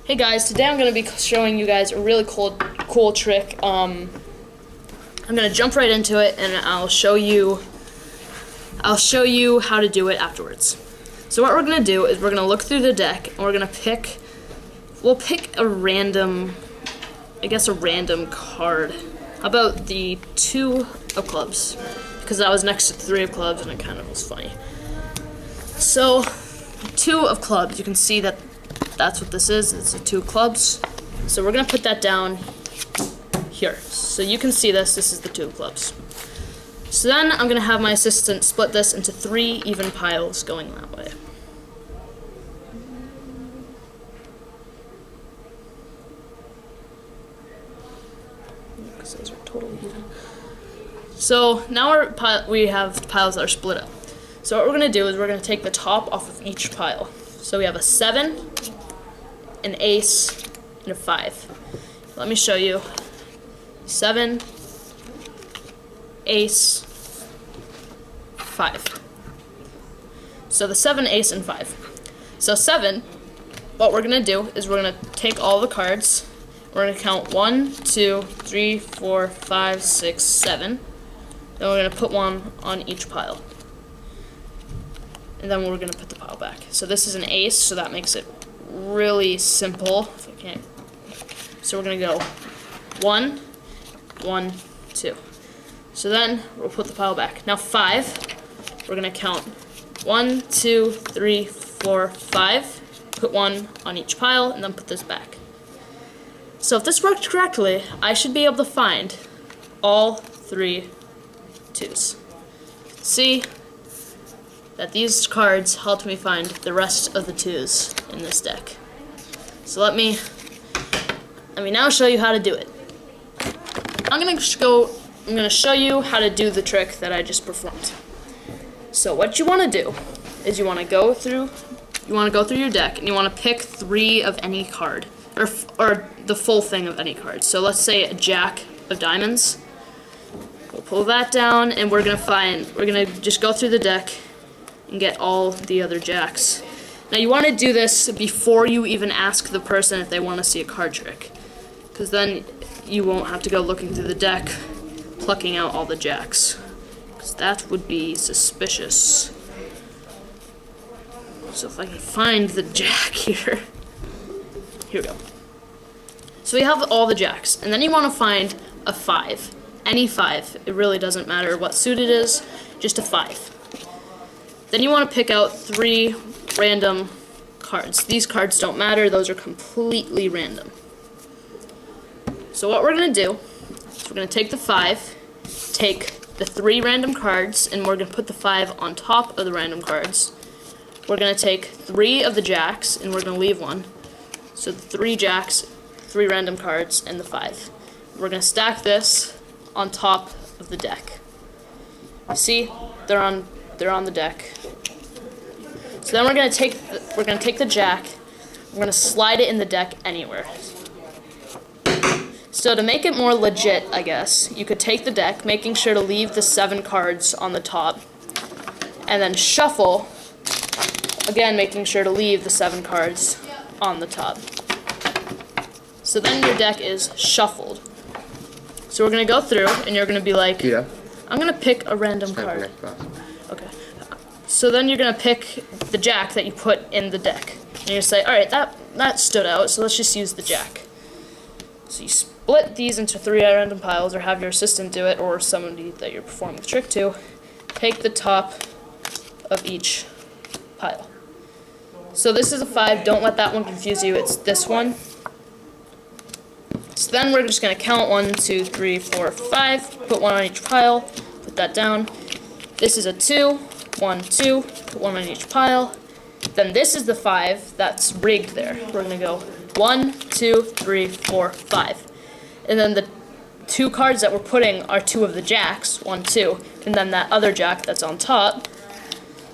Hey guys, today I'm going to be showing you guys a really cool trick. I'm going to jump right into it and I'll show you how to do it afterwards. So what we're going to do is we're going to look through the deck and we're going to we'll pick a random card. How about the 2 of clubs? Because that was next to 3 of clubs and it kind of was funny. So 2 of clubs, you can see that that's what this is. It's a 2 of clubs. So we're gonna put that down here. So you can see this is the 2 of clubs. So then I'm gonna have my assistant split this into 3 even piles going that way. Because those are totally even. So now we have piles that are split up. So what we're gonna do is we're gonna take the top off of each pile. So we have a 7, an ace, and a 5. Let me show you. 7, ace, 5. So the 7, ace, and 5. So 7, what we're going to do is we're going to take all the cards. We're going to count 1, 2, 3, 4, 5, 6, 7. Then we're going to put 1 on each pile. And then we're going to put the pile back. So this is an ace, so that makes it really simple. If I can't. So we're going to go 1, 1, 2. So then we'll put the pile back. Now 5, we're going to count 1, 2, 3, 4, 5. Put 1 on each pile and then put this back. So if this worked correctly, I should be able to find all 3 2s. See that these cards helped me find the rest of the 2s in this deck. So let me now show you how to do it. I'm gonna show you how to do the trick that I just performed. So what you want to do is you want to go through your deck and you want to pick 3 of any card, or the full thing of any card. So let's say a jack of diamonds. We'll pull that down and we're gonna just go through the deck and get all the other jacks. Now you want to do this before you even ask the person if they want to see a card trick, because then you won't have to go looking through the deck plucking out all the jacks, because that would be suspicious. So if I can find the jack here we go. So we have all the jacks, and then you want to find a 5, any 5. It really doesn't matter what suit it is, just a 5. Then you want to pick out 3 random cards. These cards don't matter, those are completely random. So what we're going to do is we're going to take the 5, take the 3 random cards, and we're going to put the 5 on top of the random cards. We're going to take 3 of the jacks, and we're going to leave 1. So the 3 jacks, 3 random cards, and the 5. We're going to stack this on top of the deck. See, they're on the deck. So then we're going to take the jack, we're going to slide it in the deck anywhere. So to make it more legit, I guess, you could take the deck, making sure to leave the 7 cards on the top, and then shuffle, again making sure to leave the 7 cards on the top. So then your deck is shuffled. So we're going to go through, and you're going to be like, yeah. I'm going to pick a random card. Okay. So then you're going to pick the jack that you put in the deck. And you're going to say, alright, that stood out, so let's just use the jack. So you split these into 3 random piles, or have your assistant do it, or somebody that you're performing the trick to. Take the top of each pile. So this is a 5, don't let that one confuse you, it's this one. So then we're just going to count 1, 2, 3, 4, 5, put 1 on each pile, put that down. This is a 2, 1, 2, put 1 on each pile. Then this is the 5 that's rigged there. We're going to go 1, 2, 3, 4, 5. And then the 2 cards that we're putting are 2 of the jacks, 1, 2, and then that other jack that's on top.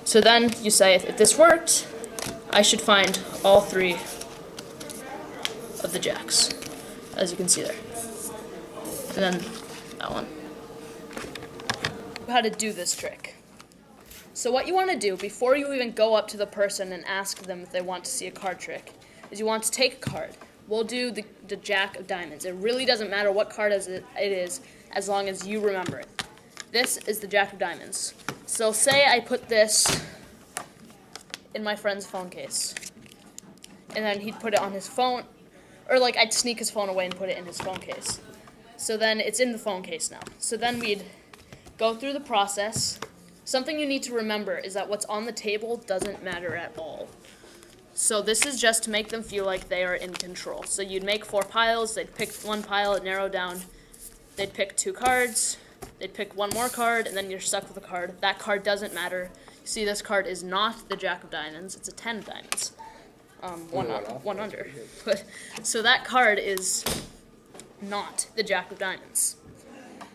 So then you say, if this worked, I should find all 3 of the jacks, as you can see there. And then that one. How to do this trick. So what you want to do before you even go up to the person and ask them if they want to see a card trick is you want to take a card. We'll do the Jack of Diamonds. It really doesn't matter what card it is, as long as you remember it. This is the Jack of Diamonds. So say I put this in my friend's phone case, and then he'd put it on his phone, or like I'd sneak his phone away and put it in his phone case. So then it's in the phone case now. So then we'd go through the process. Something you need to remember is that what's on the table doesn't matter at all. So this is just to make them feel like they are in control. So you'd make 4 piles, they'd pick one pile, it narrow down, they'd pick 2 cards, they'd pick one more card, and then you're stuck with a card. That card doesn't matter. You see, this card is not the Jack of Diamonds, it's a 10 of Diamonds. One under. But, so that card is not the Jack of Diamonds.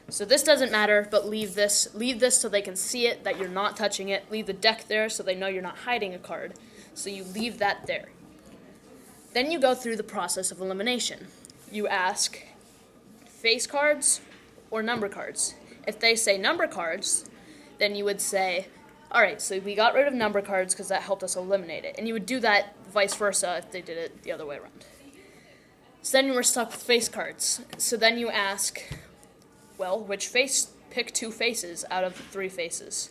So this doesn't matter, but leave this so they can see it, that you're not touching it. Leave the deck there so they know you're not hiding a card. So you leave that there. Then you go through the process of elimination. You ask face cards or number cards. If they say number cards, then you would say, all right, so we got rid of number cards because that helped us eliminate it. And you would do that vice versa if they did it the other way around. So then you were stuck with face cards. So then you ask, well, which face? Pick 2 faces out of the 3 faces.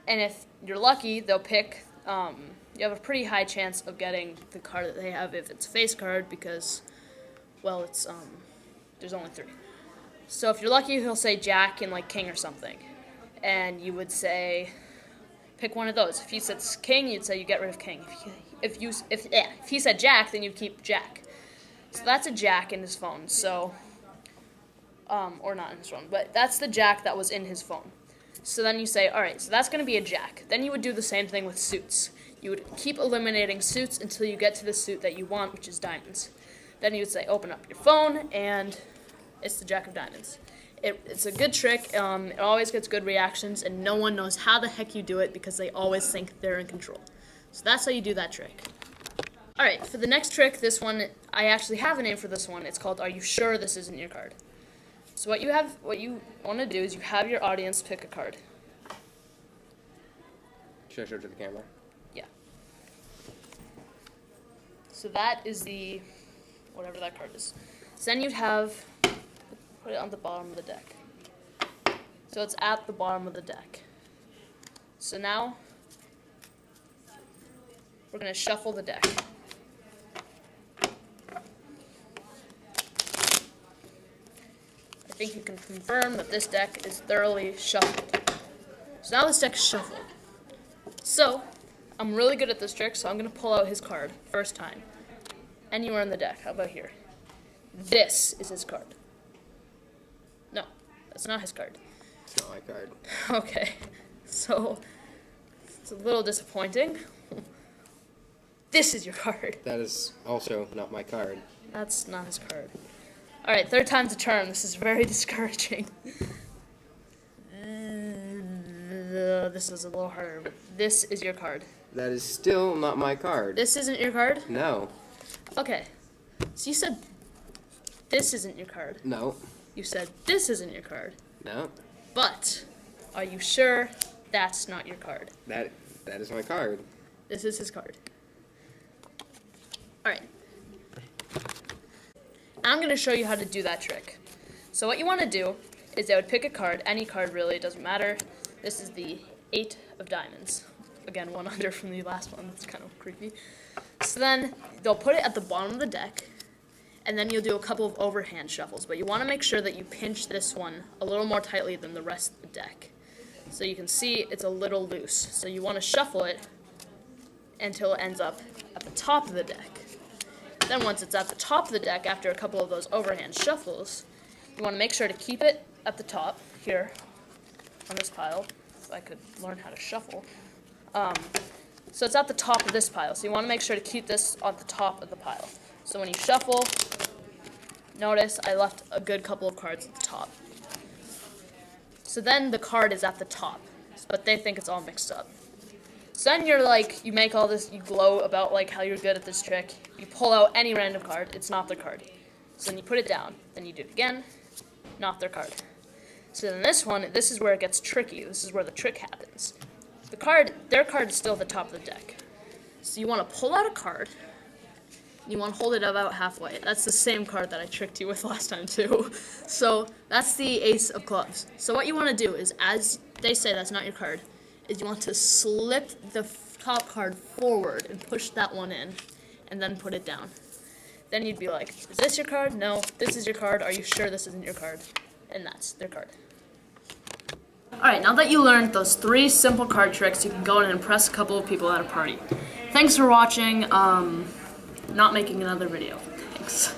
And if you're lucky, they'll pick, you have a pretty high chance of getting the card that they have if it's a face card because, well, it's, there's only 3. So if you're lucky, he'll say Jack and like King or something. And you would say, pick one of those. If he says King, you'd say you get rid of King. If he said Jack, then you'd keep Jack. So that's a Jack in his phone. So, or not in his phone, but that's the Jack that was in his phone. So then you say, all right, so that's going to be a Jack. Then you would do the same thing with suits. You would keep eliminating suits until you get to the suit that you want, which is diamonds. Then you would say, open up your phone, and it's the Jack of Diamonds. It's a good trick. It always gets good reactions, and no one knows how the heck you do it because they always think they're in control. So that's how you do that trick. All right, for the next trick, this one, I actually have a name for this one. It's called Are You Sure This Isn't Your Card? So what you want to do is you have your audience pick a card. Should I show it to the camera? Yeah. So that is whatever that card is. So then you'd put it on the bottom of the deck. So it's at the bottom of the deck. So now we're going to shuffle the deck. I think you can confirm that this deck is thoroughly shuffled. So now this deck is shuffled. So, I'm really good at this trick, so I'm going to pull out his card first time. Anywhere in the deck. How about here? This is his card. No, that's not his card. It's not my card. Okay, so it's a little disappointing. This is your card. That is also not my card. That's not his card. Alright, 3rd time's a charm. This is very discouraging. This is a little harder, but this is your card. That is still not my card. This isn't your card? No. Okay. So you said this isn't your card. No. You said this isn't your card. No. But are you sure that's not your card? That is my card. This is his card. Alright. I'm going to show you how to do that trick. So what you want to do is they would pick a card, any card really, it doesn't matter. This is the 8 of Diamonds. Again, one under from the last one, that's kind of creepy. So then they'll put it at the bottom of the deck, and then you'll do a couple of overhand shuffles, but you want to make sure that you pinch this one a little more tightly than the rest of the deck. So you can see it's a little loose. So you want to shuffle it until it ends up at the top of the deck. Then once it's at the top of the deck, after a couple of those overhand shuffles, you want to make sure to keep it at the top here on this pile. If I could learn how to shuffle. So it's at the top of this pile. So you want to make sure to keep this on the top of the pile. So when you shuffle, notice I left a good couple of cards at the top. So then the card is at the top, but they think it's all mixed up. So then you're like, you make all this, you gloat about like how you're good at this trick. You pull out any random card, it's not their card. So then you put it down, then you do it again, not their card. So then this one, this is where it gets tricky. This is where the trick happens. Their card is still at the top of the deck. So you want to pull out a card, You want to hold it about halfway. That's the same card that I tricked you with last time too. So that's the ace of clubs. So what you want to do is, as they say that's not your card, is you want to slip the top card forward and push that one in, and then put it down. Then you'd be like, is this your card? No. This is your card. Are you sure this isn't your card? And that's their card. Alright, now that you learned those 3 simple card tricks, you can go in and impress a couple of people at a party. Thanks for watching. Not making another video. Thanks.